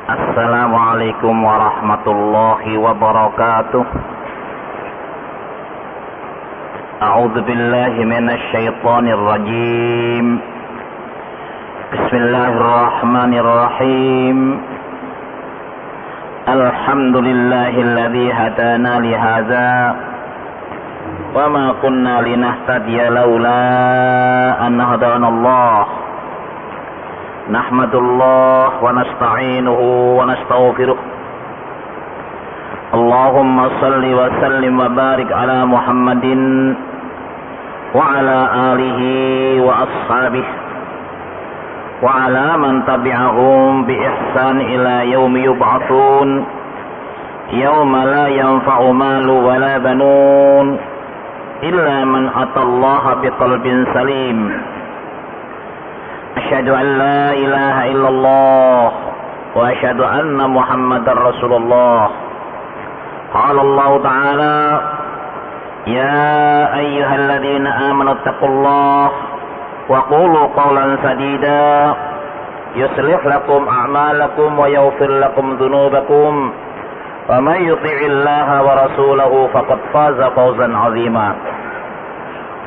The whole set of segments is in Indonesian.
Assalamualaikum warahmatullahi wabarakatuh. A'udzu billahi minasy syaithanir rajim. Bismillahirrahmanirrahim. Alhamdulillahilladzi hadana li hadza wa ma kunna linahtadiya laula an hadanallah. Nahmadullah wa nasta'inuhu wa nastaghfiruh. Allahumma salli wa sallim wa barik ala Muhammadin wa ala alihi wa ashabihi wa ala man tabi'ahum bi ihsan ila yaumi yub'atsun yauma la yanfa'u malu wa la banun illa man atallaha biqalbin salim. Asyhadu an la ilaha illallah wa asyhadu anna Muhammadar Rasulullah. Qala Allah Ta'ala, ya ayyuhalladzina amanu taqullaha wa qulu qawlan sadida yuslih lakum a'malakum wa yaghfir lakum dhunubakum wa may yuti'illaha wa rasulahu faqad faza fawzan 'azima.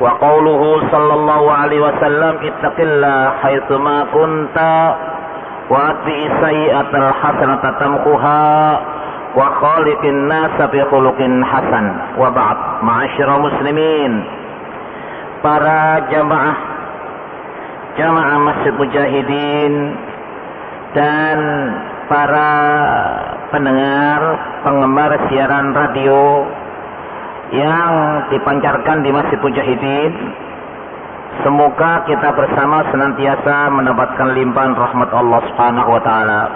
Wa qawluhu sallallahu alaihi wasallam ittaqillaha haitsu ma kunta wa atbi'is sayyi'atal hasanata tamquha wa khaliqin nasa bi khuluqin hasan. Wa ba'd, ma'asyiral muslimin, para jamaah Masjid Mujahidin dan para penggemar siaran radio yang dipancarkan di Masjid Mujahidin, semoga kita bersama senantiasa mendapatkan limpahan rahmat Allah Subhanahu wa taala,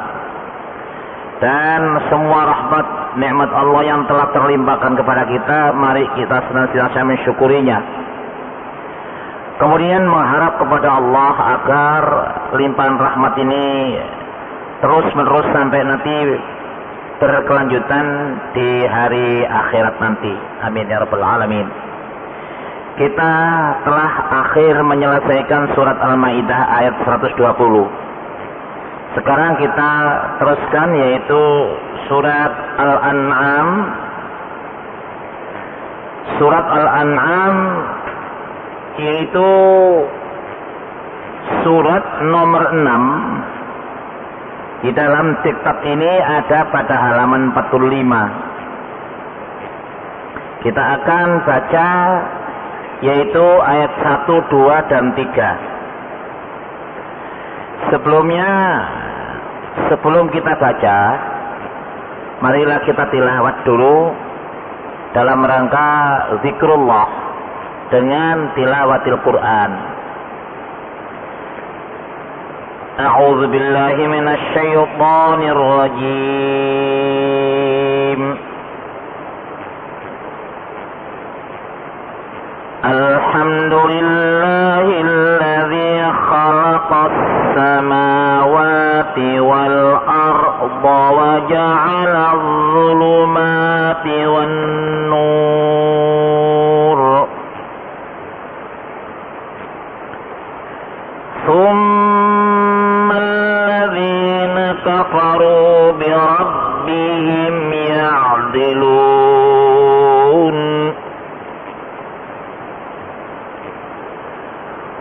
dan semua rahmat nikmat Allah yang telah terlimpahkan kepada kita, mari kita senantiasa mensyukurinya. Kemudian mengharap kepada Allah agar limpahan rahmat ini terus menerus sampai nanti berkelanjutan di hari akhirat nanti. Amin ya rabbal alamin. Kita telah akhir menyelesaikan surat Al-Maidah ayat 120. Sekarang kita teruskan, yaitu surat Al-An'am. Surat Al-An'am yaitu surat nomor 6. Di dalam kitab ini ada pada halaman 45. Kita akan baca yaitu ayat 1, 2, dan 3. Sebelum kita baca, marilah kita tilawat dulu dalam rangka zikrullah dengan tilawatil Quran. A'udzu billahi minasy syaithanir rajim. Alhamdulillahilladzi khalaqas samawati wal arda wa ja'ala adh-dhulumati wan nur. كفروا بربهم يعدلون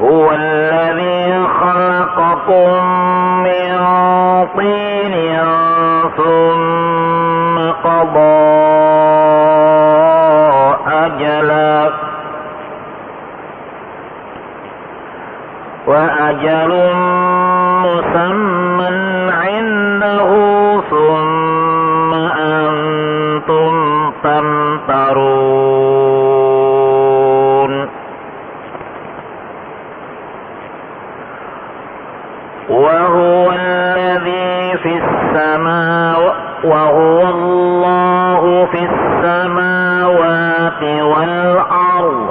هو الذي خلقكم من طين ثم قضى أجلا وأجل مسمى عنده ثم أنتم تمترون وهو الذي في السماء وهو الله في السماوات والأرض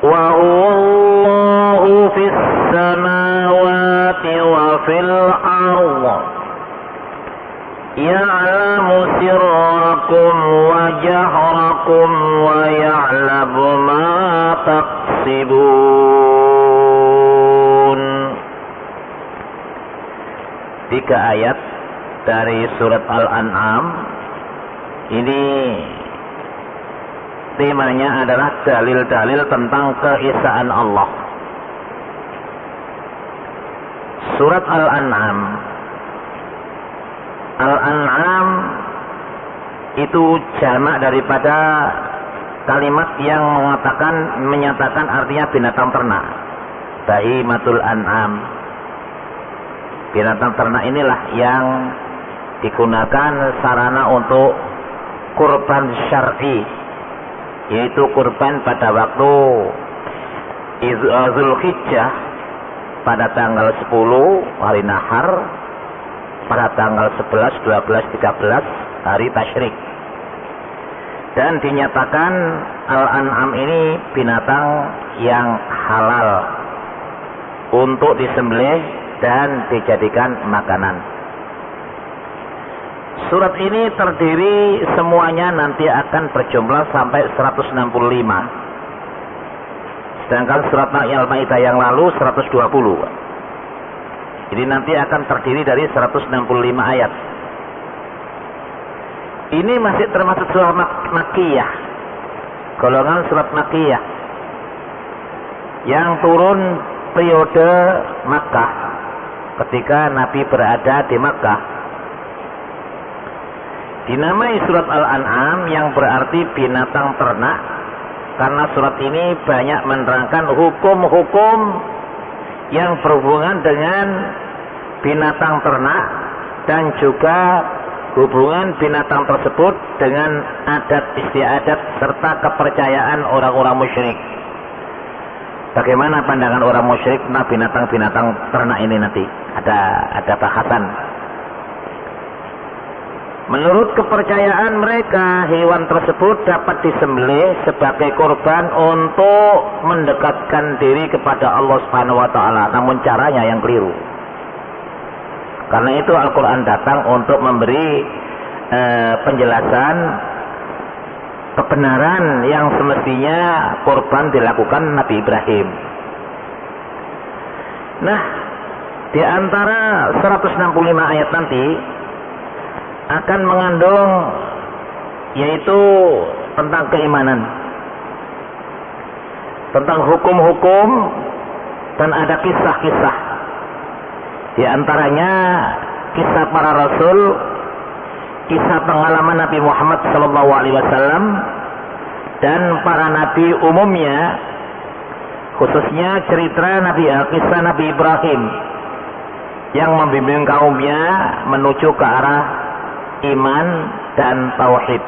وهو الله في السماوات وفي الأرض يعلم سركم وجهركم ويعلم ما تكسبون 3 ayat dari surat Al-An'am. Ini temanya adalah dalil-dalil tentang keesaan Allah. Surat Al-An'am. Al-An'am itu jamak daripada kalimat yang menyatakan artinya binatang ternak. Bahimatul An'am. Binatang ternak inilah yang digunakan sarana untuk kurban syar'i, yaitu kurban pada waktu Zulhijjah pada tanggal 10 hari Nahar, pada tanggal 11, 12, 13 hari Tasyrik. Dan dinyatakan Al-An'am ini binatang yang halal untuk disembelih dan dijadikan makanan. Surat ini terdiri semuanya nanti akan berjumlah sampai 165. Sedangkan surat Al-Maidah yang lalu 120. Jadi nanti akan terdiri dari 165 ayat. Ini masih termasuk surat Makkiyah, golongan surat Makkiyah yang turun periode Makkah, ketika Nabi berada di Makkah. Dinamai surat Al-An'am yang berarti binatang ternak, karena surat ini banyak menerangkan hukum-hukum yang berhubungan dengan binatang ternak dan juga hubungan binatang tersebut dengan adat istiadat serta kepercayaan orang-orang musyrik. Bagaimana pandangan orang musyrik tentang binatang-binatang ternak ini nanti ada bahasan. Menurut kepercayaan mereka, hewan tersebut dapat disembelih sebagai korban untuk mendekatkan diri kepada Allah Subhanahu wa taala, namun caranya yang keliru. Karena itu Al-Quran datang untuk memberi penjelasan kebenaran yang semestinya korban dilakukan Nabi Ibrahim. Nah, di antara 165 ayat nanti akan mengandung yaitu tentang keimanan, tentang hukum-hukum, dan ada kisah-kisah. Di antaranya kisah para rasul, kisah pengalaman Nabi Muhammad SAW dan para nabi umumnya, khususnya kisah Nabi Ibrahim yang membimbing kaumnya menuju ke arah iman dan tauhid.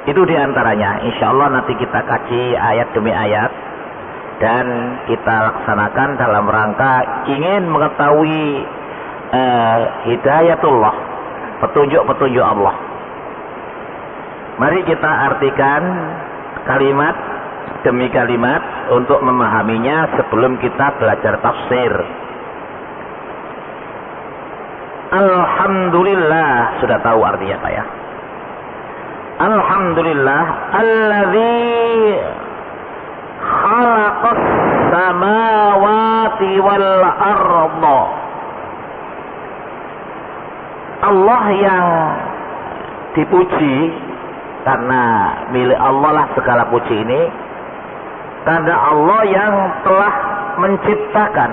Itu di antaranya. Insya Allah nanti kita kaji ayat demi ayat dan kita laksanakan dalam rangka ingin mengetahui hidayatullah, petunjuk-petunjuk Allah. Mari kita artikan kalimat demi kalimat untuk memahaminya sebelum kita belajar tafsir. Alhamdulillah, sudah tahu artinya apa ya? Alhamdulillah alladzi khalaqas samawati wal arda. Allah yang dipuji, karena milik Allah lah segala puji ini, karena Allah yang telah menciptakan.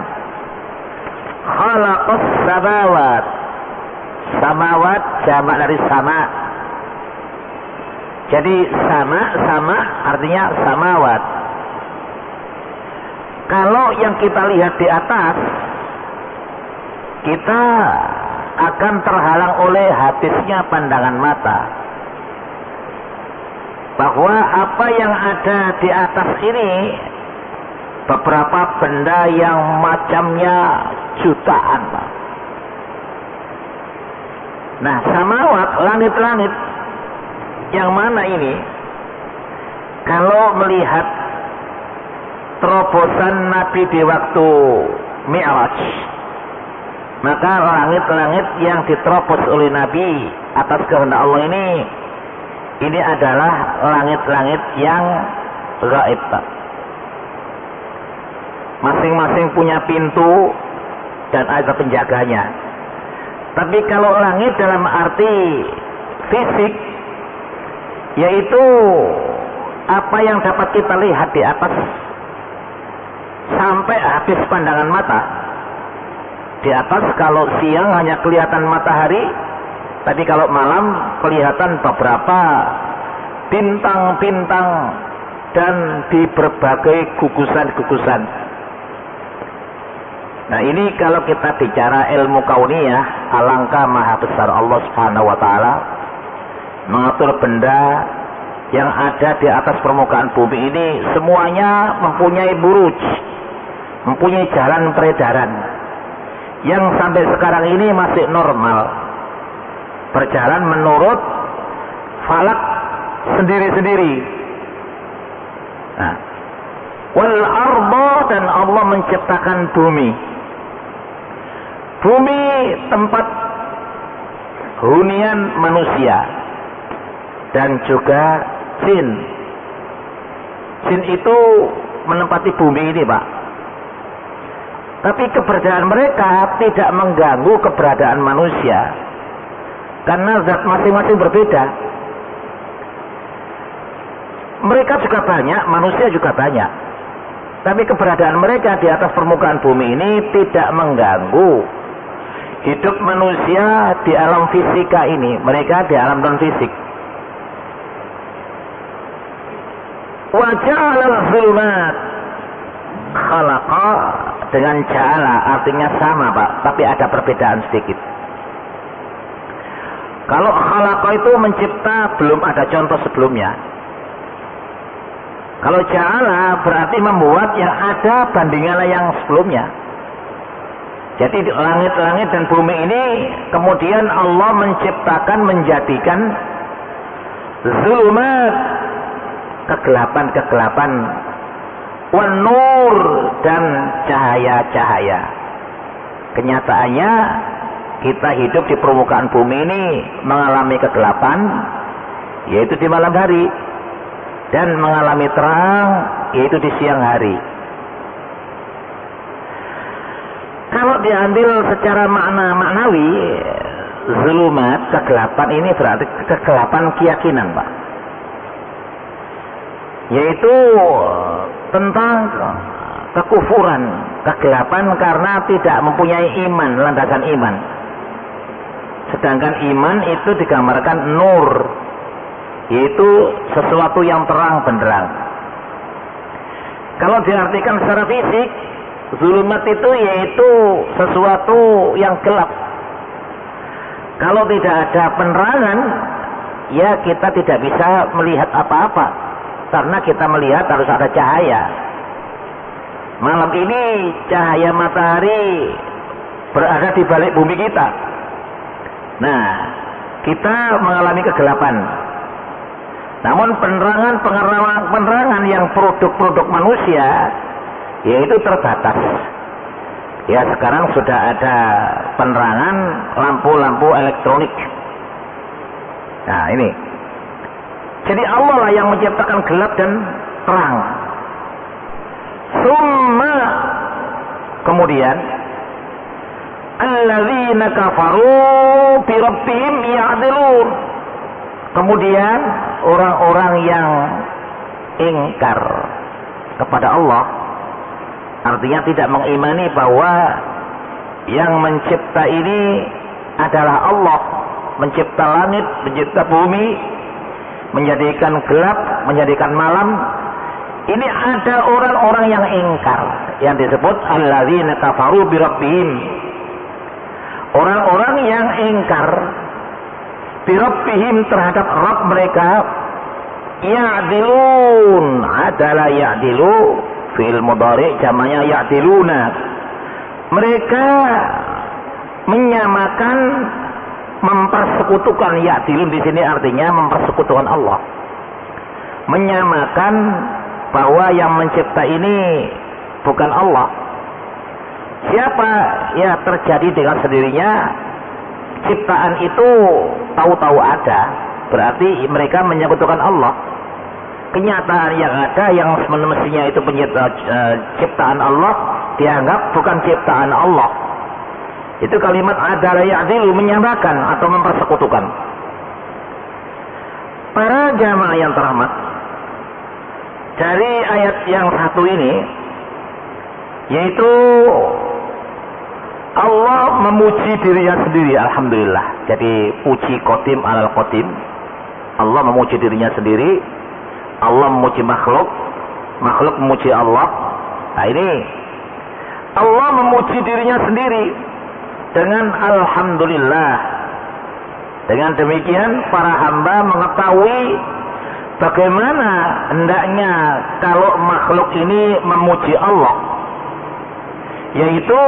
Khalaqas samawat. Samawat jamak dari sama. Jadi sama artinya samawat. Kalau yang kita lihat di atas, kita akan terhalang oleh habisnya pandangan mata, bahwa apa yang ada di atas ini beberapa benda yang macamnya jutaan. Nah, samawat, langit-langit yang mana ini? Kalau melihat terobosan Nabi di waktu Mi'raj, maka langit-langit yang diterobos oleh Nabi atas kehendak Allah ini adalah langit-langit yang gaib. Masing-masing punya pintu dan ada penjaganya. Tapi kalau langit dalam arti fisik, yaitu apa yang dapat kita lihat di atas sampai habis pandangan mata. Di atas kalau siang hanya kelihatan matahari, tapi kalau malam kelihatan beberapa bintang-bintang dan di berbagai gugusan-gugusan. Nah, ini kalau kita bicara ilmu kauniyah, alangkah maha besar Allah Subhanahu wa taala mengatur benda yang ada di atas permukaan bumi ini semuanya mempunyai buruj, mempunyai jalan peredaran yang sampai sekarang ini masih normal, berjalan menurut falak sendiri-sendiri. Nah, wal arda, dan Allah menciptakan bumi. Bumi tempat hunian manusia dan juga jin. Jin itu menempati bumi ini, Pak. Tapi keberadaan mereka tidak mengganggu keberadaan manusia, karena zat masing-masing berbeda. Mereka juga banyak, manusia juga banyak. Tapi keberadaan mereka di atas permukaan bumi ini tidak mengganggu hidup manusia di alam fisika ini. Mereka di alam non-fisik. Wa ja'alal zulumat khalaqa, dengan ja'ala artinya sama, Pak, tapi ada perbedaan sedikit. Kalau khalaqa itu mencipta, belum ada contoh sebelumnya. Kalau ja'ala berarti membuat yang ada bandingannya yang sebelumnya. Jadi di langit-langit dan bumi ini kemudian Allah menciptakan, menjadikan zulumat, kegelapan-kegelapan, wan nur, dan cahaya-cahaya. Kenyataannya kita hidup di permukaan bumi ini mengalami kegelapan, yaitu di malam hari, dan mengalami terang, yaitu di siang hari. Kalau diambil secara maknawi, zulumat, kegelapan ini berarti kegelapan keyakinan, Pak. Yaitu tentang kekufuran, kegelapan karena tidak mempunyai iman, landasan iman. Sedangkan iman itu digambarkan nur, yaitu sesuatu yang terang benderang. Kalau diartikan secara fisik, zulumat itu yaitu sesuatu yang gelap. Kalau tidak ada penerangan, ya kita tidak bisa melihat apa-apa, karena kita melihat harus ada cahaya. Malam ini cahaya matahari berada di balik bumi kita. Nah, kita mengalami kegelapan. Namun penerangan yang produk-produk manusia yaitu terbatas. Ya, sekarang sudah ada penerangan lampu-lampu elektronik. Nah, ini. Jadi Allah lah yang menciptakan gelap dan terang. Summa, kemudian alladzina kafaru bi rabbihim ya'dilun. Kemudian orang-orang yang ingkar kepada Allah, artinya tidak mengimani bahwa yang mencipta ini adalah Allah, mencipta langit, mencipta bumi, menjadikan gelap, menjadikan malam. Ini ada orang-orang yang ingkar, yang disebut alladzina kafaru bi rabbihim. Orang-orang yang ingkar bi rabbihim terhadap Rabb mereka, ya'dilun, adalah ya'dilu fi'il mudhari' jamaknya ya'diluna. Mereka menyamakan, mempersekutukan. Ya'dilun di sini artinya mempersekutukan Allah. Menyamakan bahwa yang mencipta ini bukan Allah. Siapa? Ya, terjadi dengan sendirinya. Ciptaan itu tahu-tahu ada, berarti mereka menyekutukan Allah. Kenyataan yang ada, yang semestinya itu ciptaan Allah, dianggap bukan ciptaan Allah. Itu kalimat adala ya'dilu, menyamakan atau mempersekutukan. Para jamaah yang terhormat, dari ayat yang satu ini, yaitu Allah memuji dirinya sendiri, alhamdulillah. Jadi puji qadim alal qadim. Allah memuji dirinya sendiri, Allah memuji makhluk, makhluk memuji Allah. Nah ini Allah memuji dirinya sendiri dengan alhamdulillah. Dengan demikian para hamba mengetahui bagaimana hendaknya kalau makhluk ini memuji Allah, yaitu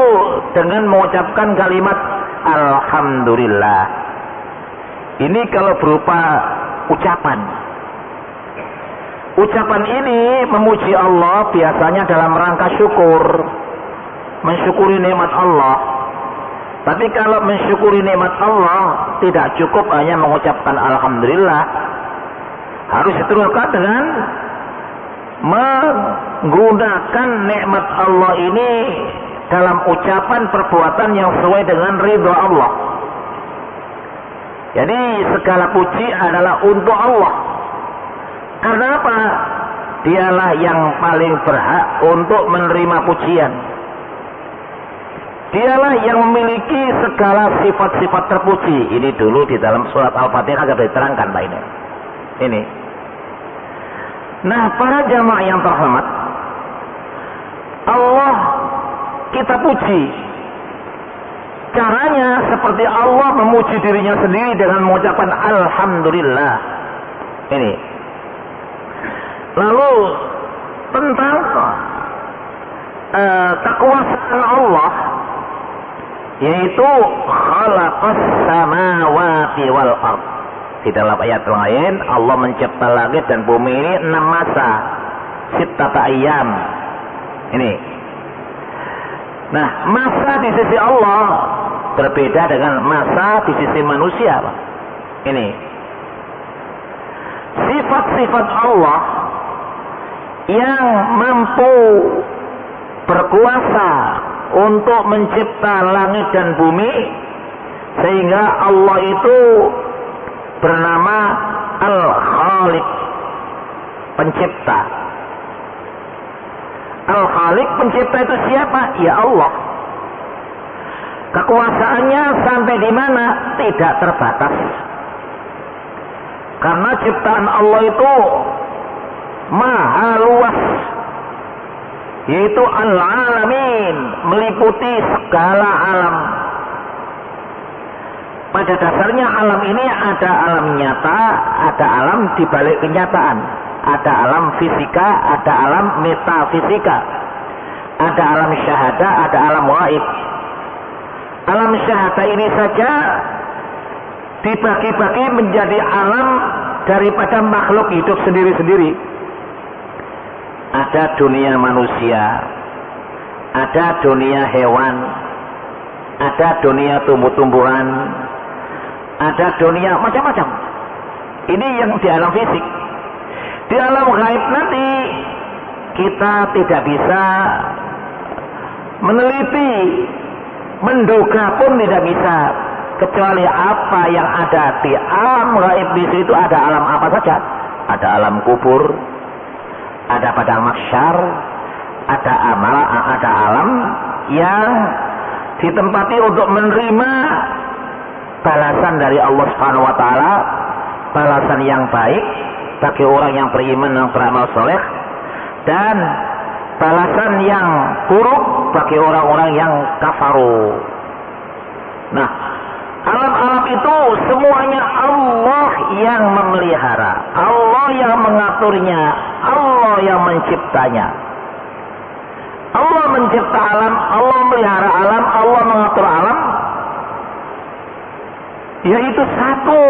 dengan mengucapkan kalimat alhamdulillah. Ini kalau berupa ucapan. Ucapan ini memuji Allah biasanya dalam rangka syukur, mensyukuri nikmat Allah. Tapi kalau mensyukuri nikmat Allah tidak cukup hanya mengucapkan alhamdulillah, harus diteruskan dengan menggunakan nikmat Allah ini dalam ucapan perbuatan yang sesuai dengan ridha Allah. Jadi segala puji adalah untuk Allah. Karena apa? Dialah yang paling berhak untuk menerima pujian. Dialah yang memiliki segala sifat-sifat terpuji. Ini dulu di dalam surat Al-Fatihah agak diterangkan Pak ini. Ini. Nah, para jamaah yang terhormat, Allah kita puji. Caranya seperti Allah memuji dirinya sendiri dengan mengucapkan alhamdulillah. Ini. Lalu tentang kekuasaan Allah, yaitu khalaqas samawati wal ardh. Di dalam ayat lain Allah mencipta langit dan bumi ini 6 masa, sittata ayyam. Ini. Nah, masa di sisi Allah berbeda dengan masa di sisi manusia, Pak. Ini. Sifat-sifat Allah yang mampu berkuasa untuk mencipta langit dan bumi, sehingga Allah itu bernama Al-Khaliq, pencipta. Al-Khaliq, pencipta itu siapa? Ya Allah. Kekuasaannya sampai di mana? Tidak terbatas. Karena ciptaan Allah itu maha luas, yaitu al-alamin, meliputi segala alam. Pada dasarnya alam ini ada alam nyata, ada alam di balik kenyataan, ada alam fisika, ada alam metafisika, ada alam syahada, ada alam gaib. Alam syahada ini saja dibagi-bagi menjadi alam daripada makhluk hidup sendiri-sendiri. Ada dunia manusia, ada dunia hewan, ada dunia tumbuh-tumbuhan, ada dunia macam-macam. Ini yang di alam fisik. Di alam gaib nanti kita tidak bisa meneliti, menduga pun tidak bisa, kecuali apa yang ada di alam gaib. Di situ ada alam apa saja. Ada alam kubur, ada padang mahsyar, ada alam yang ditempati untuk menerima balasan dari Allah Subhanahu wa taala, balasan yang baik bagi orang yang beriman dan beramal soleh, dan balasan yang buruk bagi orang-orang yang kafaru. Nah, alam-alam itu semuanya Allah yang memelihara, Allah yang mengaturnya, Allah yang menciptanya. Allah mencipta alam, Allah memelihara alam, Allah mengatur alam, yaitu satu,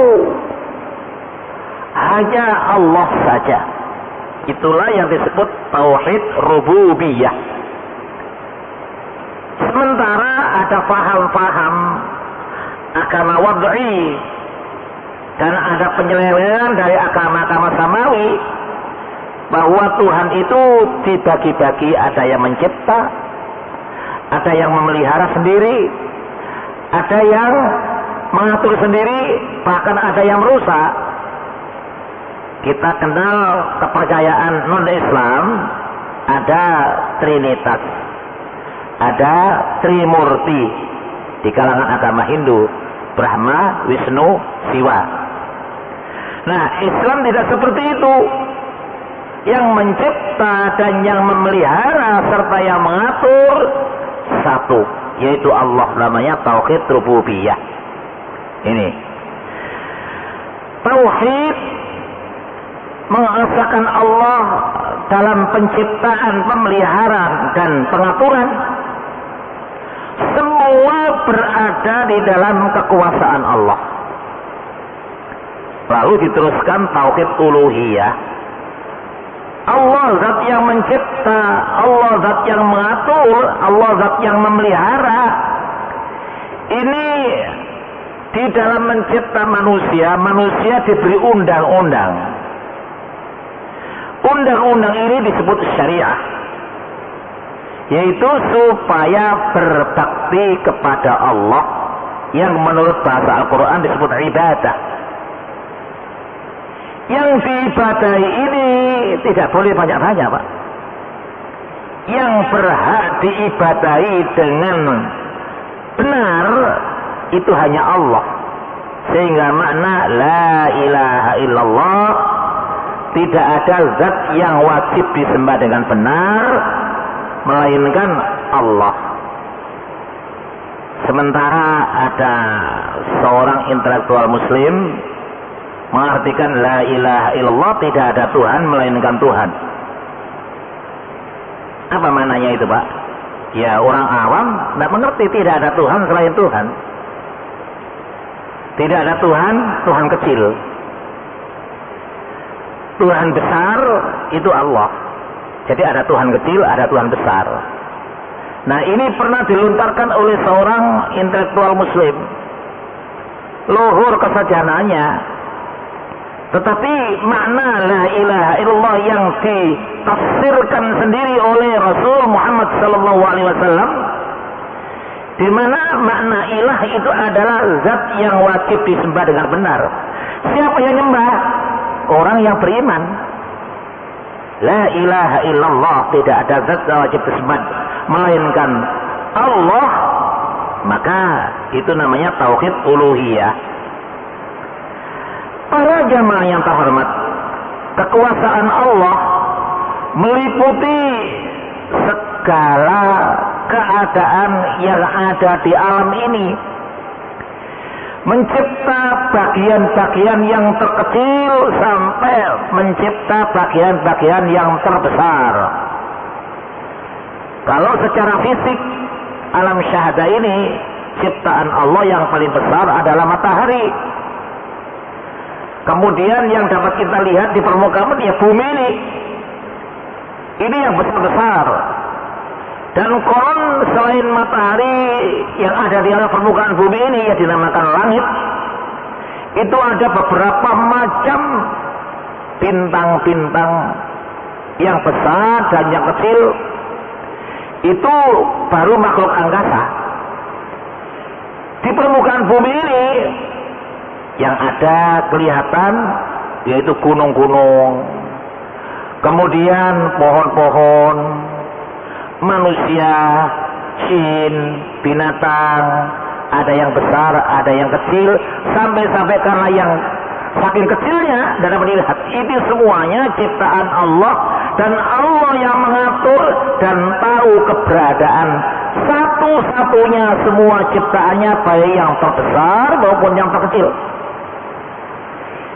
hanya Allah saja. Itulah yang disebut tauhid rububiyah. Sementara ada paham-paham agama wad'i dan ada penyelewengan dari agama-agama samawi, bahwa Tuhan itu dibagi-bagi, ada yang mencipta, ada yang memelihara sendiri, ada yang mengatur sendiri, bahkan ada yang merusak. Kita kenal kepercayaan non-Islam, ada Trinitas, ada Trimurti di kalangan agama Hindu, Brahma, Wisnu, Siwa. Nah, Islam tidak seperti itu. Yang mencipta dan yang memelihara serta yang mengatur satu, yaitu Allah, namanya tauhid rububiyah. Ini tauhid mengesahkan Allah dalam penciptaan, pemeliharaan dan pengaturan. Semua berada di dalam kekuasaan Allah. Lalu diteruskan tauhid uluhiyah. Allah zat yang mencipta, Allah zat yang mengatur, Allah zat yang memelihara. Ini di dalam mencipta manusia, manusia diberi undang-undang. Undang-undang ini disebut syariah, yaitu supaya berbakti kepada Allah, yang menurut bahasa Al-Quran disebut ibadah. Yang diibadahi ini tidak boleh banyak-banyak, Pak. Yang berhak diibadahi dengan benar itu hanya Allah. Sehingga makna la ilaha illallah, tidak ada zat yang wajib disembah dengan benar melainkan Allah. Sementara ada seorang intelektual muslim mengartikan la ilaha illallah, tidak ada Tuhan melainkan Tuhan. Apa maknanya itu, Pak? Ya, orang awam tidak mengerti tidak ada Tuhan selain Tuhan. Tidak ada Tuhan, Tuhan kecil. Tuhan besar itu Allah. Jadi ada Tuhan kecil, ada Tuhan besar. Nah, ini pernah dilontarkan oleh seorang intelektual muslim. Luhur kesajanannya. Tetapi makna la ilaha illallah yang ditafsirkan sendiri oleh Rasul Muhammad SAW, di mana makna ilah itu adalah zat yang wajib disembah dengan benar. Siapa yang nyembah? Orang yang beriman. La ilaha illallah, tidak ada zat yang wajib disembah melainkan Allah. Maka itu namanya tauhid uluhiyah. Para jamaah yang terhormat, kekuasaan Allah meliputi segala keadaan yang ada di alam ini. Mencipta bagian-bagian yang terkecil sampai mencipta bagian-bagian yang terbesar. Kalau secara fisik, alam syahadah ini, ciptaan Allah yang paling besar adalah matahari. Kemudian yang dapat kita lihat di permukaan ya bumi ini. Ini yang besar-besar. Dan konon selain matahari yang ada di alam permukaan bumi ini yang dinamakan langit, itu ada beberapa macam bintang-bintang yang besar dan yang kecil. Itu baru makhluk angkasa. Di permukaan bumi ini yang ada kelihatan yaitu gunung-gunung, kemudian pohon-pohon, manusia, jin, binatang, ada yang besar, ada yang kecil, sampai karena yang saking kecilnya dan dapat dilihat, itu semuanya ciptaan Allah, dan Allah yang mengatur dan tahu keberadaan satu-satunya semua ciptaannya, baik yang terbesar maupun yang terkecil.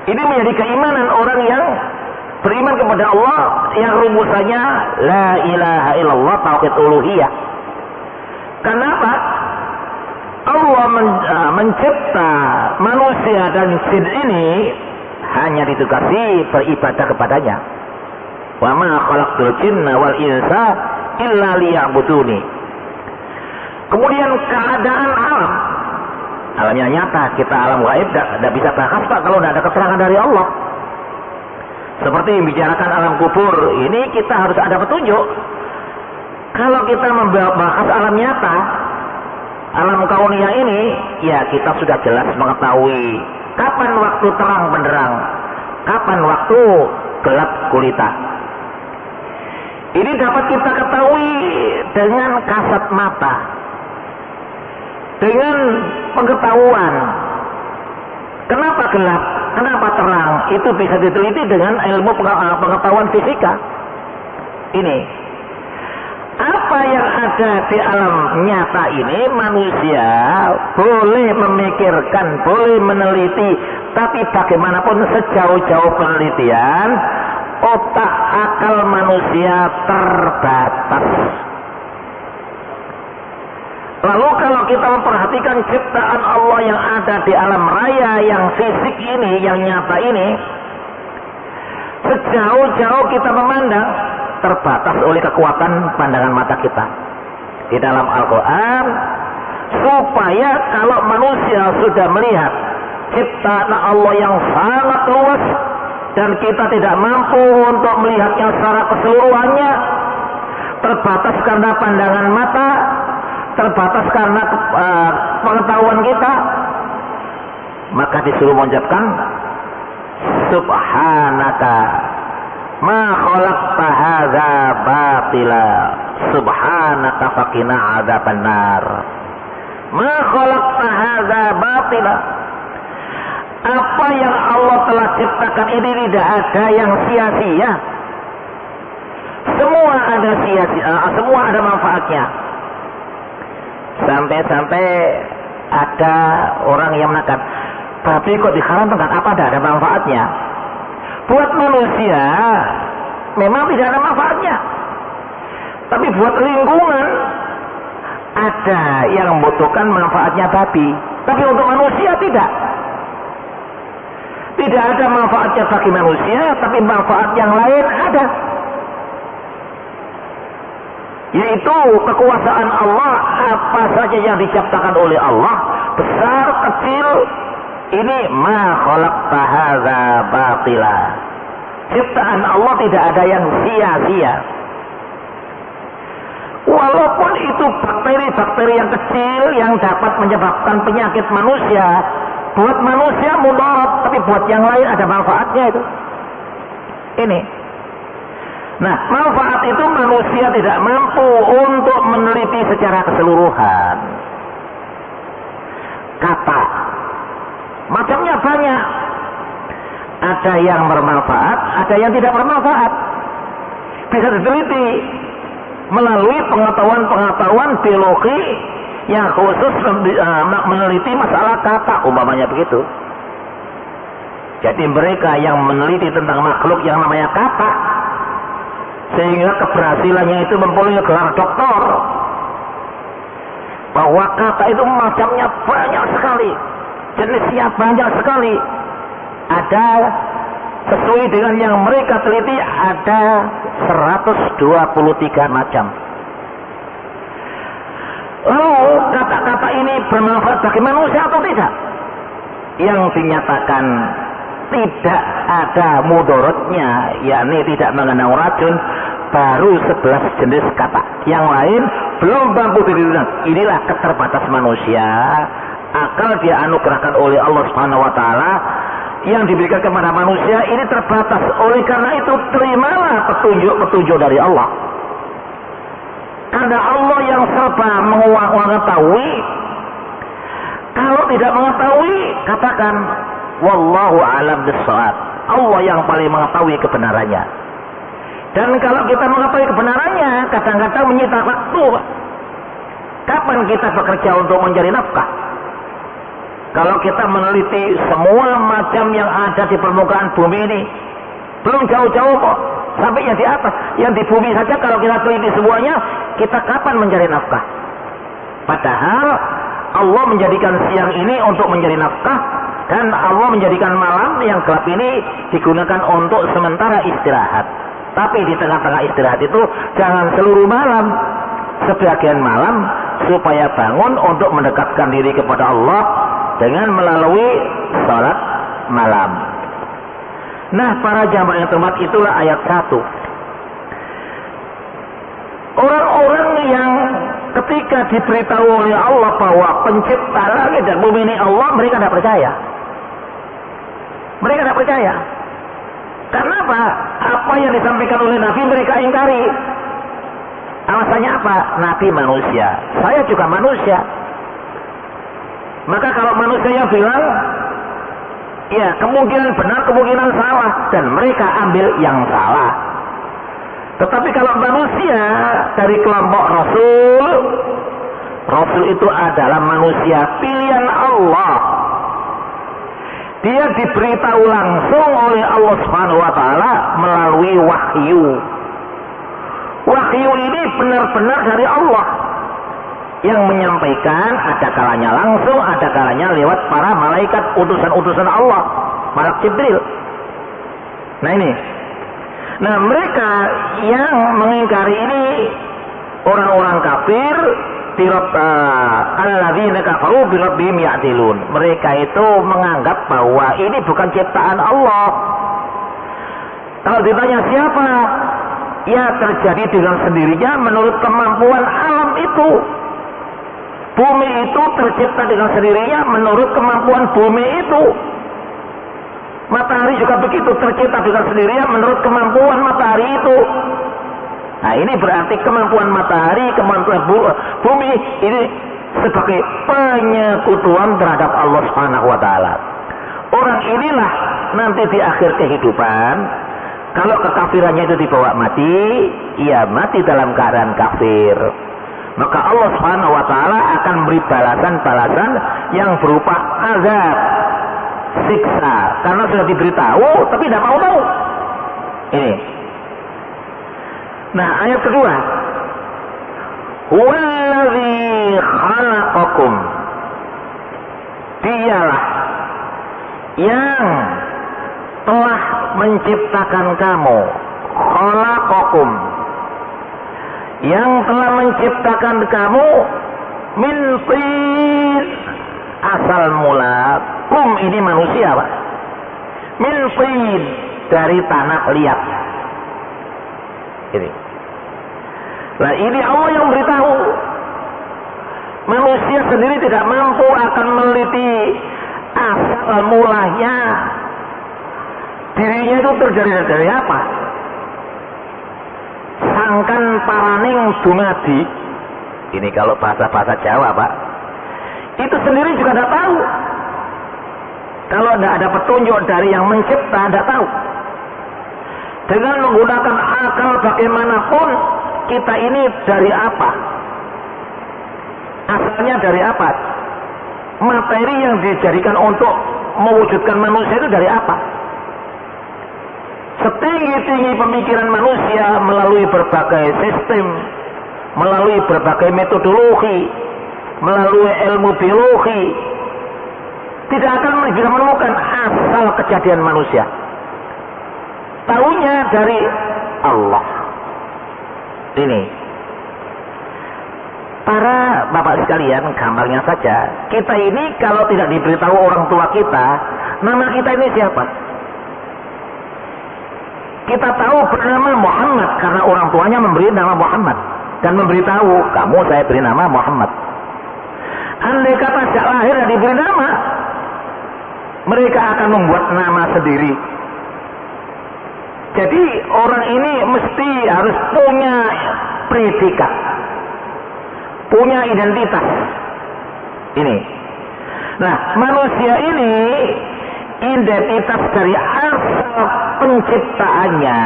Ini menjadi keimanan orang yang beriman kepada Allah, yang rumusannya la ilaha illallah, tauhid uluhiyah. Kenapa? Allah mencipta manusia dan jin ini hanya ditugasi beribadah kepadanya. Wa ma khalaqtul jinna wal insa illa liya'buduni. Kemudian keadaan alamnya nyata, kita alam gaib tidak bisa bahas, Pak, kalau tidak ada keterangan dari Allah. Seperti membicarakan alam kubur, ini kita harus ada petunjuk. Kalau kita membahas alam nyata, alam kauniyah ini, ya kita sudah jelas mengetahui kapan waktu terang benderang, kapan waktu gelap gulita. Ini dapat kita ketahui dengan kasat mata, dengan pengetahuan. Kenapa gelap, kenapa terang, itu bisa diteliti dengan ilmu pengetahuan fisika. Ini apa yang ada di alam nyata ini, manusia boleh memikirkan, boleh meneliti, tapi bagaimanapun sejauh-jauh penelitian, otak akal manusia terbatas. Lalu kalau kita memperhatikan ciptaan Allah yang ada di alam raya, yang fisik ini, yang nyata ini, sejauh-jauh kita memandang, terbatas oleh kekuatan pandangan mata kita. Di dalam Al-Quran, supaya kalau manusia sudah melihat ciptaan Allah yang sangat luas dan kita tidak mampu untuk melihatnya secara keseluruhannya, terbatas karena pandangan mata, terbatas karena pengetahuan kita, maka disuruh mengucapkan subhanaka ma khalaqta hadza batila subhanaka faqina adzabannar. Ma khalaqta hadza batila, apa yang Allah telah ciptakan ini tidak ada yang sia-sia, semua ada sia-sia, semua ada manfaatnya. Sampai-sampai ada orang yang mengatakan, tapi kok diharamkan, apa ada manfaatnya? Buat manusia memang tidak ada manfaatnya, tapi buat lingkungan ada yang membutuhkan manfaatnya babi, tapi untuk manusia tidak. Tidak ada manfaatnya bagi manusia, tapi manfaat yang lain ada, yaitu kekuasaan Allah. Apa saja yang diciptakan oleh Allah, besar kecil, ini ma khalaqta hadza batila. Ciptaan Allah tidak ada yang sia-sia. Walaupun itu bakteri-bakteri yang kecil yang dapat menyebabkan penyakit manusia, buat manusia mudarat, tapi buat yang lain ada manfaatnya itu. Ini. Nah, manfaat itu manusia tidak mampu untuk meneliti secara keseluruhan. Kata macamnya banyak. Ada yang bermanfaat, ada yang tidak bermanfaat. Bisa diteliti melalui pengetahuan-pengetahuan biologi yang khusus meneliti masalah kata, umpamanya begitu. Jadi mereka yang meneliti tentang makhluk yang namanya kata, sehingga keberhasilannya itu mempunyai gelar doktor, bahwa kata itu macamnya banyak sekali, jenisnya banyak sekali. Ada, sesuai dengan yang mereka teliti, ada 123 macam. Lalu kata-kata ini bermanfaat bagi manusia atau tidak? Yang dinyatakan tidak ada mudaratnya, yakni tidak mengandung racun, baru 11 jenis kata. Yang lain belum mampu diterima. Inilah keterbatas manusia. Akal dia anugerahkan oleh Allah Subhanahu wa taala yang diberikan kepada manusia ini terbatas. Oleh karena itu, terimalah petunjuk-petunjuk dari Allah. Karena Allah yang serba mengetahui. Kalau tidak mengetahui, katakan wallahu a'lam bis-shawab. Allah yang paling mengetahui kebenarannya. Dan kalau kita mengetahui kebenarannya, kadang-kadang menyita waktu. Kapan kita bekerja untuk mencari nafkah? Kalau kita meneliti semua macam yang ada di permukaan bumi ini, belum jauh-jauh kok, sampai yang di atas, yang di bumi saja kalau kita teliti semuanya, kita kapan mencari nafkah? Padahal Allah menjadikan siang ini untuk mencari nafkah, dan Allah menjadikan malam yang gelap ini digunakan untuk sementara istirahat. Tapi di tengah-tengah istirahat itu jangan seluruh malam, sebagian malam, supaya bangun untuk mendekatkan diri kepada Allah dengan melalui salat malam. Nah, para jamaah yang terhormat, itulah ayat 1. Orang-orang yang ketika ketika diberitahu oleh Allah bahwa pencipta langit dan bumi ini Allah, mereka tidak percaya. Mereka tidak percaya. Karena apa? Apa yang disampaikan oleh Nabi mereka ingkari. Alasannya apa? Nabi manusia, saya juga manusia. Maka kalau manusia yang bilang, ya kemungkinan benar, kemungkinan salah, dan mereka ambil yang salah. Tetapi kalau manusia dari kelompok Rasul, Rasul itu adalah manusia pilihan Allah. Dia diberitahu langsung oleh Allah Subhanahu wa taala melalui wahyu. Wahyu ini benar-benar dari Allah yang menyampaikan, ada kalanya langsung, ada kalanya lewat para malaikat utusan-utusan Allah, malaikat Jibril. Nah ini. Nah mereka yang mengingkari ini orang-orang kafir, alladzina kafaru bi rabbihim ya'dilun. Mereka itu menganggap bahwa ini bukan ciptaan Allah. Kalau ditanya siapa? Ya terjadi dengan sendirinya menurut kemampuan alam itu. Bumi itu tercipta dengan sendirinya menurut kemampuan bumi itu. Matahari juga begitu, tercipta dengan sendirinya menurut kemampuan matahari itu. Nah ini berarti kemampuan matahari, kemampuan bumi ini sebagai penyekutuan terhadap Allah Subhanahu wa taala. Orang inilah nanti di akhir kehidupan, kalau kekafirannya itu dibawa mati, ia mati dalam keadaan kafir. Maka Allah Subhanahu wa taala akan beri balasan-balasan yang berupa azab, siksa, karena sudah diberitahu tapi tidak mau tahu. Ini. Nah, ayat kedua. Huwallazi khalaqakum. Dialah yang telah menciptakan kamu. Khalaqakum. Yang telah menciptakan kamu min tin, asal mula. Kum ini manusia, Pak. Min tin, dari tanah liat. Ini. Nah ini Allah yang beritahu. Manusia sendiri tidak mampu akan meneliti asal mulanya. Dirinya itu terjadi dari apa? Sangkan paraning dumadi. Ini kalau bahasa-bahasa Jawa, Pak. Itu sendiri juga tidak tahu. Kalau tidak ada petunjuk dari yang mencipta, tidak tahu. Dengan menggunakan akal bagaimanapun, kita ini dari apa? Asalnya dari apa? Materi yang dijadikan untuk mewujudkan manusia itu dari apa? Setinggi-tinggi pemikiran manusia melalui berbagai sistem, melalui berbagai metodologi, melalui ilmu biologi, tidak akan bisa menemukan asal kejadian manusia. Tahunya dari Allah. Ini. Para bapak sekalian, gambarnya saja, kita ini kalau tidak diberitahu orang tua kita, nama kita ini siapa? Kita tahu bernama Muhammad karena orang tuanya memberi nama Muhammad dan memberitahu, kamu saya beri nama Muhammad. Andai kata sejak lahir dan diberi nama, mereka akan membuat nama sendiri. Jadi orang ini mesti harus punya predikat, punya identitas. Ini. Nah, manusia ini identitas dari asal penciptaannya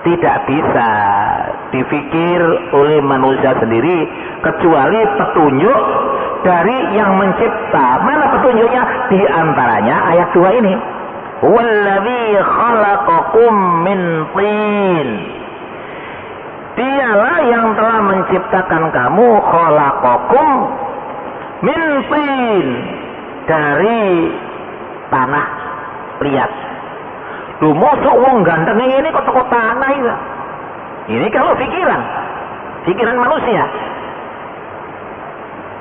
tidak bisa dipikir oleh manusia sendiri kecuali petunjuk dari yang mencipta. Mana petunjuknya? Di antaranya ayat 2 ini. Wallazi khalaqakum min tin. Dialah yang telah menciptakan kamu, khalaqakum min tin, dari tanah liat. Duh, mosok wong ganteng ini kok teko tanah itu. Ini kalau pikiran manusia.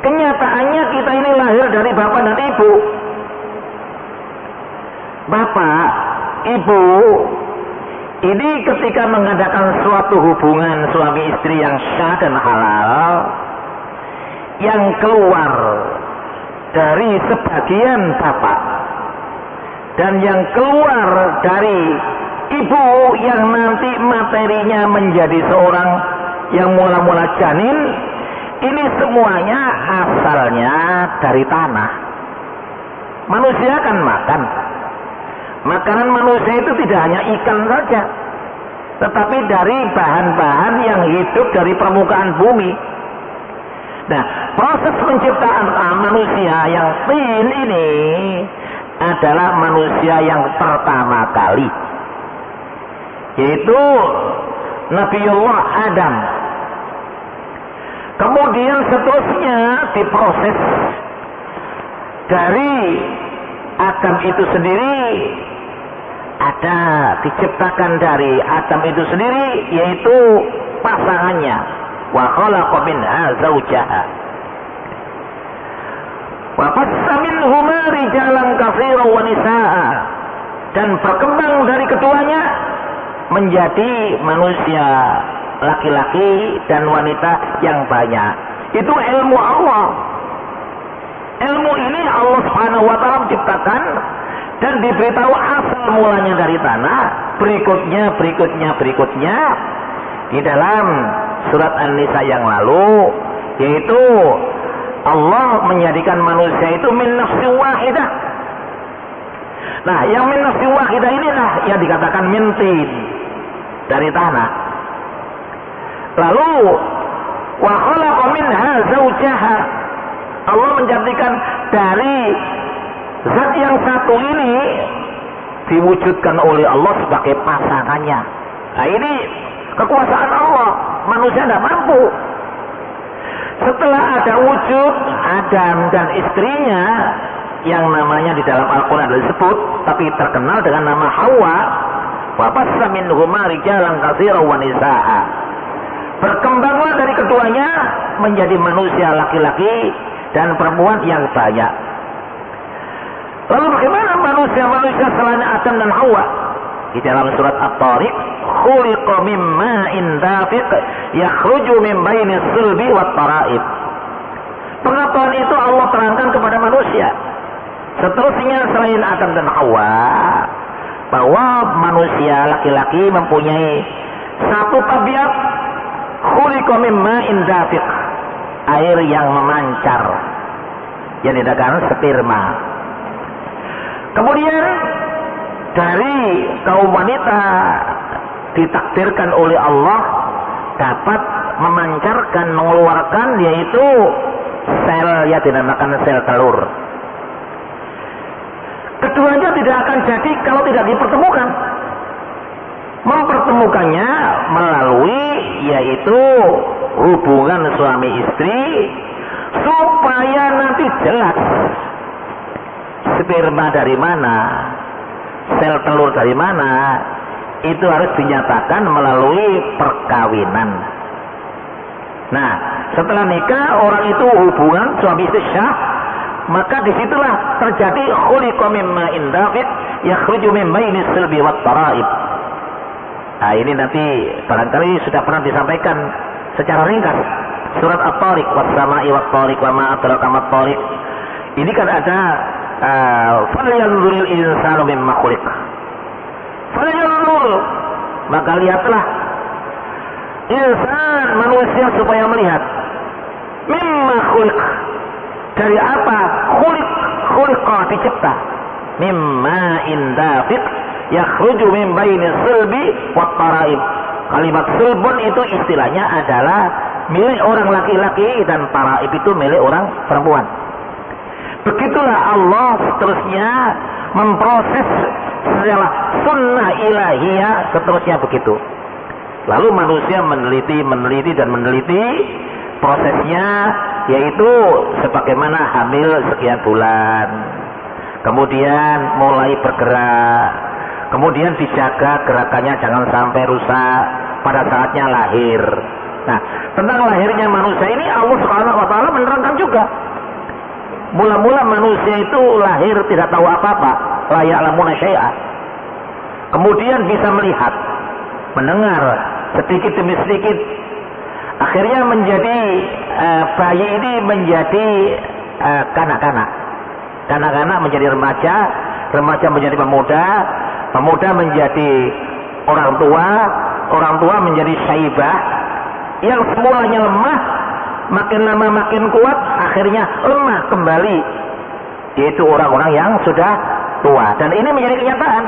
Kenyataannya kita ini lahir dari bapak dan ibu. Bapak, ibu, ini ketika mengadakan suatu hubungan suami istri yang sah dan halal, yang keluar dari sebagian bapak dan yang keluar dari ibu yang nanti materinya menjadi seorang yang mula-mula janin, ini semuanya asalnya dari tanah. Manusia kan makan. Makanan manusia itu tidak hanya ikan saja, tetapi dari bahan-bahan yang hidup dari permukaan bumi. Nah, proses penciptaan manusia yang tin ini adalah manusia yang pertama kali, yaitu Nabiullah Adam. Kemudian seterusnya diproses dari Adam itu sendiri, ada diciptakan dari Adam itu sendiri, yaitu pasangannya. Wa khalaqa minha zawjaha wa bassa minhuma rijalan katsiran wa nisaa, dan berkembang dari keduanya menjadi manusia laki-laki dan wanita yang banyak. Itu ilmu Allah. Ilmu ini Allah Subhanahu wa taala menciptakan dan diberitahu asal mulanya dari tanah, berikutnya di dalam surat An-Nisa yang lalu, yaitu Allah menjadikan manusia itu min nafsin wahidah. Nah, yang min nafsin wahidah inilah yang dikatakan min tin, dari tanah. Lalu wa khalaqa minha zawjaha, Allah menjadikan dari zat yang satu ini diwujudkan oleh Allah sebagai pasangannya. Nah, ini kekuasaan Allah, manusia tidak mampu. Setelah ada wujud Adam dan istrinya yang namanya di dalam Al-Quran disebut, tapi terkenal dengan nama Hawa, wa bassa minhuma rijalan katsiran wa nisaa. Berkembanglah dari keduanya menjadi manusia laki-laki dan perempuan yang banyak. Lalu bagaimana manusia-manusia selain Adam dan Hawa? Di dalam surat At-Tariq, khuliqa min ma'in dafiq yakhruju min bainis sulbi wat tara'ib. Pengetahuan itu Allah terangkan kepada manusia. Seterusnya selain Adam dan Hawa, bahwa manusia laki-laki mempunyai satu tabiat, khuliqa min ma'in dafiq, air yang memancar, yang dinamakan sperma. Kemudian dari kaum wanita ditakdirkan oleh Allah dapat memancarkan, mengeluarkan, yaitu sel yang dinamakan sel telur. Keduanya tidak akan jadi kalau tidak dipertemukan. Mempertemukannya melalui yaitu hubungan suami istri, supaya nanti jelas sperma dari mana, sel telur dari mana, itu harus dinyatakan melalui perkawinan. Nah, setelah nikah orang itu hubungan suami istri syah, maka disitulah terjadi khuliqa min ma'in dafiq yakhruju min bainis sulbi wat tara'ib. Nah, ini nanti barangkali sudah pernah disampaikan secara ringkas. Surat At-Tariq, was sama'i wat tariq wa ma adraka mat tariq. Ini kan ada falyanzuril insanu mimma khuliq. Falyanzur, maka lihatlah insan, manusia, supaya melihat mimma khuliq, dari apa khuliqa, dicipta, mimma indafiq yakhruju min bainis sulbi wat tara'ib. Kalimat sulbun itu istilahnya adalah milik orang laki-laki dan tara'ib itu milik orang perempuan. Begitulah Allah seterusnya memproses secara sunnah ilahiyah, seterusnya begitu. Lalu manusia meneliti prosesnya, yaitu sebagaimana hamil sekian bulan, kemudian mulai bergerak, kemudian dijaga gerakannya jangan sampai rusak pada saatnya lahir. Nah, tentang lahirnya manusia ini Allah Subhanahu wa taala menerangkan juga. Mula-mula manusia itu lahir tidak tahu apa-apa, la ya'lamuna syai'a. Kemudian bisa melihat, mendengar sedikit demi sedikit. Akhirnya menjadi bayi ini menjadi kanak-kanak. Kanak-kanak menjadi remaja, remaja menjadi pemuda, pemuda menjadi orang tua, orang tua menjadi syaibah. Yang semulanya lemah, makin lama makin kuat, akhirnya lemah kembali. Yaitu orang-orang yang sudah tua. Dan ini menjadi kenyataan.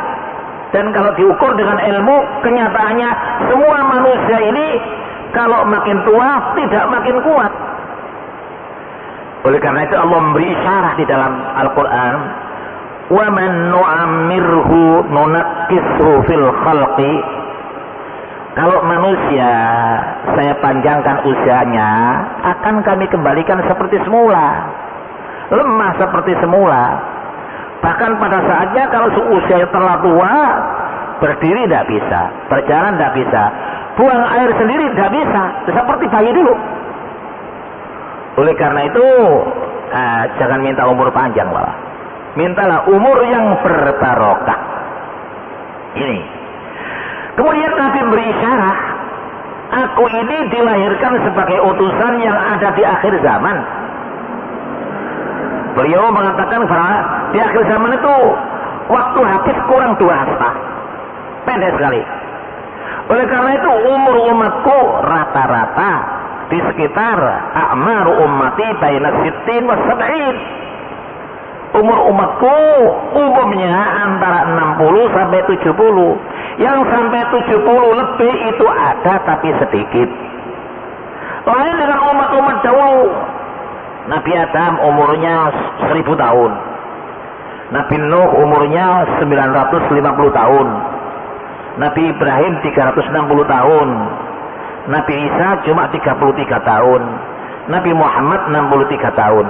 Dan kalau diukur dengan ilmu, kenyataannya semua manusia ini kalau makin tua tidak makin kuat. Oleh karena itu Allah memberi isyarat di dalam Al-Quran, wa man nu'ammirhu nunakkishu fil khalqi. Kalau manusia saya panjangkan usianya, akan kami kembalikan seperti semula, lemah seperti semula. Bahkan pada saatnya kalau usia telah tua, berdiri tidak bisa, berjalan tidak bisa, buang air sendiri tidak bisa, seperti bayi dulu. Oleh karena itu jangan minta umur panjang, malah mintalah umur yang berbarokah. Ini. Kemudian Nabi beri isyarat, aku ini dilahirkan sebagai utusan yang ada di akhir zaman. Beliau mengatakan bahwa di akhir zaman itu waktu habis kurang 2 hasta, pendek sekali. Oleh karena itu umur umatku rata-rata di sekitar a'maru ummati baina 60 wa 70. Umur umatku umumnya antara 60 sampai 70. Yang sampai 70 lebih itu ada tapi sedikit. Lain dengan umat-umat dahulu. Nabi Adam umurnya 1000 tahun. Nabi Nuh umurnya 950 tahun. Nabi Ibrahim 360 tahun. Nabi Isa cuma 33 tahun. Nabi Muhammad 63 tahun.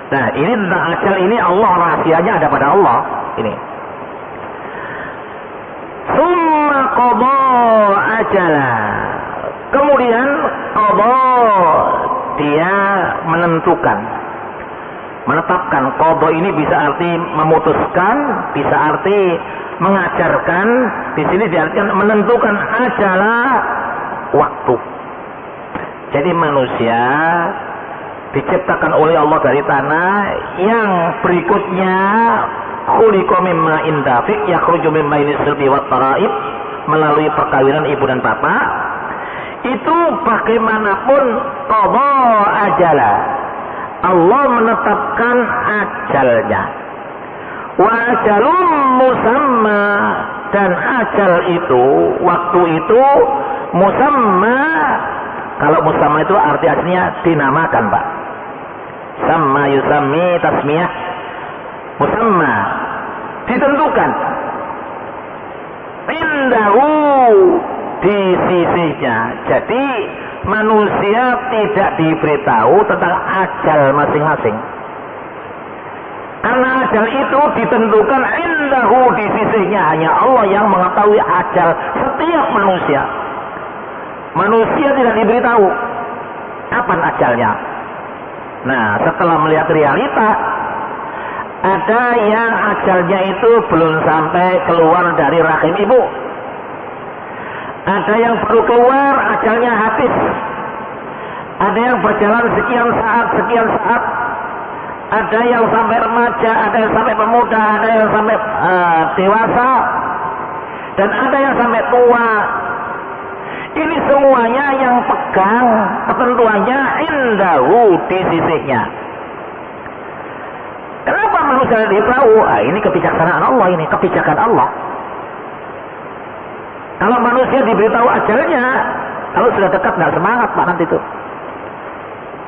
Nah, ini tentang ajal ini Allah rahasianya ada pada Allah. Ini. Summa qada ajala. Kemudian qada dia menentukan, menetapkan. Qada ini bisa arti memutuskan, bisa arti mengajarkan. Di sini diartikan menentukan ajala, waktu. Jadi manusia diciptakan oleh Allah dari tanah, yang berikutnya khuliqa mimma indafiq yakhruju min bainis sulbi wat taraib, melalui perkawinan ibu dan bapak. Itu bagaimanapun qada ajala, Allah menetapkan ajalnya. Wa ajalum musamma, dan ajal itu, waktu itu musamma. Kalau musamma itu arti aslinya dinamakan, Pak. Sama yusammi tasmiyah, musamma ditentukan. Indahu, di sisinya. Jadi manusia tidak diberitahu tentang ajal masing-masing. Karena ajal itu ditentukan indahu, di sisinya. Hanya Allah yang mengetahui ajal setiap manusia. Manusia tidak diberitahu kapan ajalnya. Nah, setelah melihat realita, ada yang ajalnya itu belum sampai keluar dari rahim ibu. Ada yang baru keluar, ajalnya habis. Ada yang berjalan sekian saat. Ada yang sampai remaja, ada yang sampai pemuda, ada yang sampai dewasa, dan ada yang sampai tua. Ini semuanya yang pegang ketentuannya indahu, di sisinya. Kenapa manusia tahu? Ini kebijaksanaan Allah, ini kebijakan Allah. Kalau manusia diberitahu ajalnya, kalau sudah dekat nggak semangat Pak nanti itu.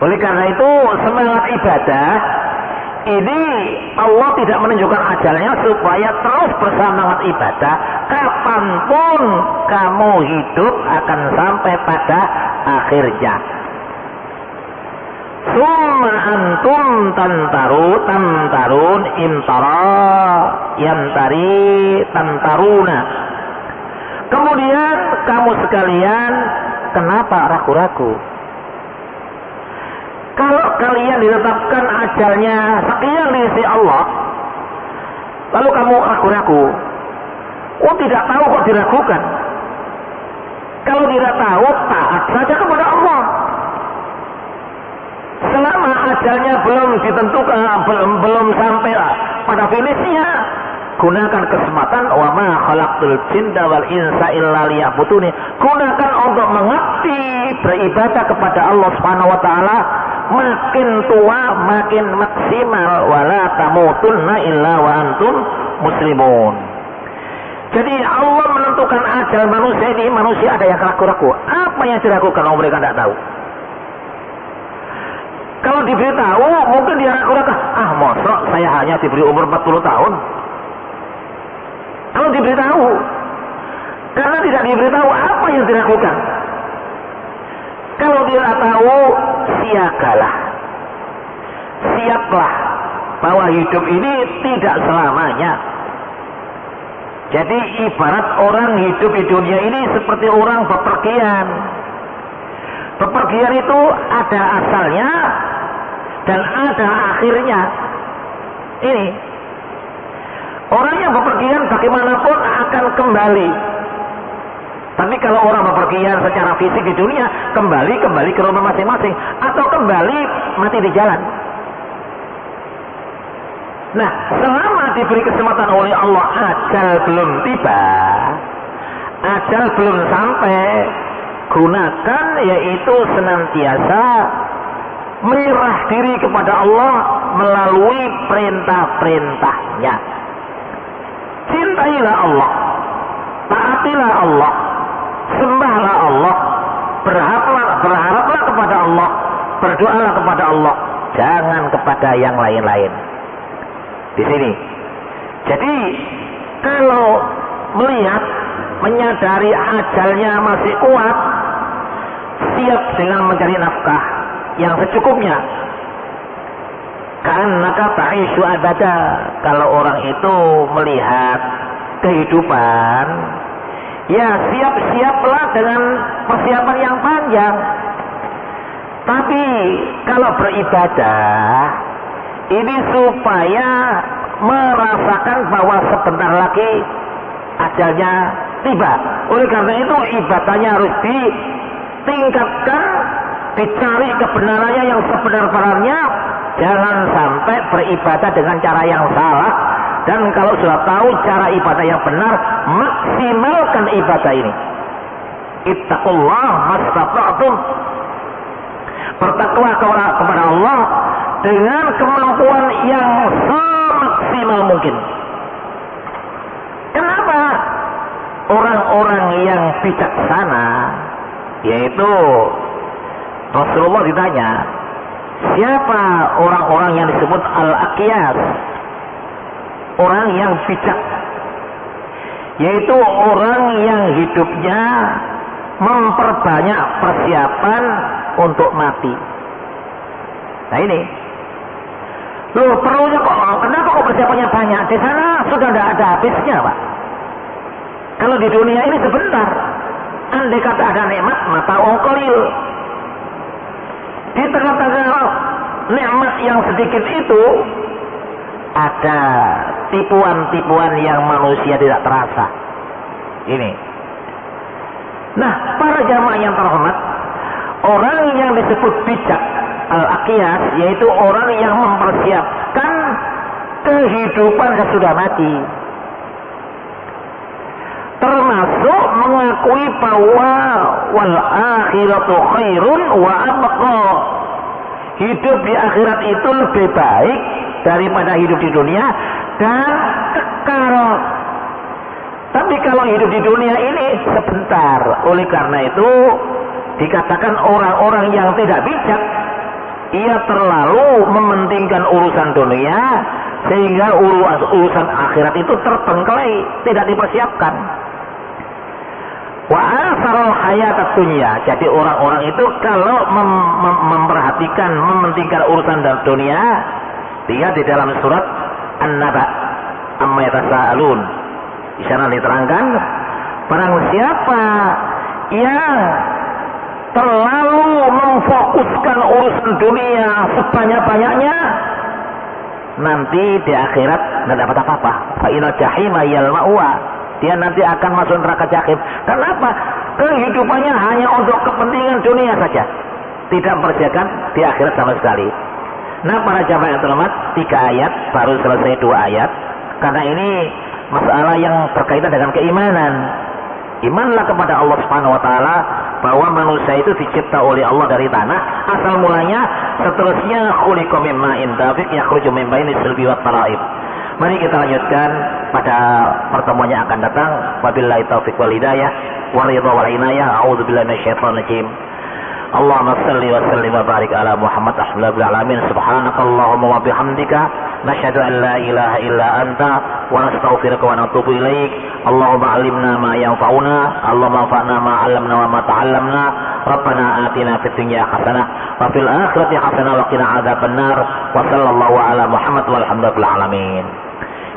Oleh karena itu semangat ibadah ini Allah tidak menunjukkan ajalnya supaya terus bersemangat ibadah. Kapanpun kamu hidup akan sampai pada akhirnya. Summa antum tantarun imtara yantari tantaruna. Kemudian kamu sekalian, kenapa ragu-ragu? Kalau kalian ditetapkan ajalnya sekian di sisi Allah, lalu kamu ragu-ragu, tidak tahu kok diragukan. Kalau tidak tahu, taat saja kepada Allah. Selama ajalnya belum ditentukan, belum sampai pada finishnya, gunakan kesempatan. Wa ma khalaqtul jinna wal insa illa liya'budun. Gunakan untuk mengabdi, beribadah kepada Allah Subhanahu wa taala. Makin tua makin maksimal. Wala tamutunna illa wa antum muslimun. Jadi Allah menentukan ajal manusia ini. Manusia ada yang ragu-ragu. Apa yang dilakukan orang mereka tidak tahu. Kalau diberitahu mungkin dia ragu-ragu. Mosok saya hanya diberi umur 40 tahun. Kalau diberitahu, karena tidak diberitahu apa yang dilakukan. Kalau tidak tahu, siagalah, siaplah bahwa hidup ini tidak selamanya. Jadi ibarat orang hidup di dunia ini seperti orang bepergian. Bepergian itu ada asalnya dan ada akhirnya. Ini orang yang bepergian bagaimanapun akan kembali. Tapi kalau orang bepergian secara fisik di dunia, kembali ke rumah masing-masing atau kembali mati di jalan. Nah, selama diberi kesempatan oleh Allah, ajal belum tiba, ajal belum sampai, gunakan yaitu senantiasa menyerah diri kepada Allah melalui perintah-perintahnya. Cintailah Allah, taatilah Allah, sembahlah Allah, berharaplah kepada Allah, berdoalah kepada Allah, jangan kepada yang lain-lain. Di sini. Jadi kalau melihat, menyadari ajalnya masih kuat, siap dengan mencari nafkah yang secukupnya. Ka'annaka ta'ishu abada. Kalau orang itu melihat kehidupan, ya siap-siaplah dengan persiapan yang panjang. Tapi kalau beribadah, ini supaya merasakan bahwa sebentar lagi ajalnya tiba. Oleh karena itu ibadahnya harus ditingkatkan, dicari kebenarannya yang sebenar-benarnya. Jangan sampai beribadah dengan cara yang salah. Dan kalau sudah tahu cara ibadah yang benar, maksimalkan ibadah ini. Ittaqullah mastata'tum. Bertakwa kepada Allah dengan kemampuan yang semaksimal mungkin. Kenapa? Orang-orang yang bijaksana, yaitu Rasulullah ditanya, siapa orang-orang yang disebut al-aqyas? Orang yang bijak, yaitu orang yang hidupnya memperbanyak persiapan untuk mati. Nah ini, loh perlunya kok, kenapa kok persiapannya banyak? Di sana sudah tidak ada habisnya, Pak. Kalau di dunia ini sebentar, andai kata ada nikmat, mata qalil. Di tengah-tengah nikmat yang sedikit itu, ada tipuan-tipuan yang manusia tidak terasa. Ini. Nah, para jamaah yang terhormat, orang yang disebut bijak al-aqyas, yaitu orang yang mempersiapkan kehidupan sesudah mati, termasuk mengakui bahwa wal akhiratu khairun wa abqa. Hidup di akhirat itu lebih baik daripada hidup di dunia dan kekal. Tapi kalau hidup di dunia ini sebentar. Oleh karena itu dikatakan orang-orang yang tidak bijak, ia terlalu mementingkan urusan dunia sehingga urusan akhirat itu terbengkelai, tidak dipersiapkan. Wa asarul hayatat dunya. Jadi orang-orang itu kalau memperhatikan, mementingkan urusan dunia, dia di dalam surat An-Naba amma yatasaalun, di sana diterangkan, barang siapa yang terlalu memfokuskan urusan dunia sebanyak-banyaknya, nanti di akhirat tidak dapat apa-apa. Fa inal jahima yal ma'wa. Dia nanti akan masuk neraka jahim. Kenapa? kehidupannya hanya untuk kepentingan dunia saja, tidak mempersiapkan di akhirat sama sekali. Nah, para jamaah yang terhormat, 3 ayat, baru selesai 2 ayat, karena ini masalah yang berkaitan dengan keimanan. Imanlah kepada Allah Subhanahu wa taala bahwa manusia itu dicipta oleh Allah dari tanah asal mulanya, seterusnya khuliqa mim ma'in dafiq yakhruju min baini sulbi wat tara'ib. Mari kita lanjutkan pada pertemuan yang akan datang. Wabillahi taufiq wal hidayah wa ridha wal inayah. A'udzubillahi minasyaitonir rajim. Allahumma salli wa sallim wa barik ala Muhammad ahlalil alamin. Subhanakallahumma wa bihamdika nashhadu an la ilaha illa anta wa nastaghfiruka wa natubu ilaik. Allahumma 'allimna ma yanfa'una, Allahumma anfa'na ma 'allamna wa ma ta'allamna. Rabbana atina fid dunya hasanah wa fil akhirati hasanah wa qina adzabannar. Wa sallallahu ala Muhammad walhamdulillahi alamin.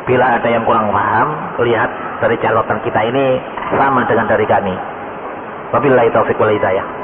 Bila ada yang kurang paham, lihat dari catatan kita ini sama dengan dari kami. Wabillahi taufiq wal hidayah.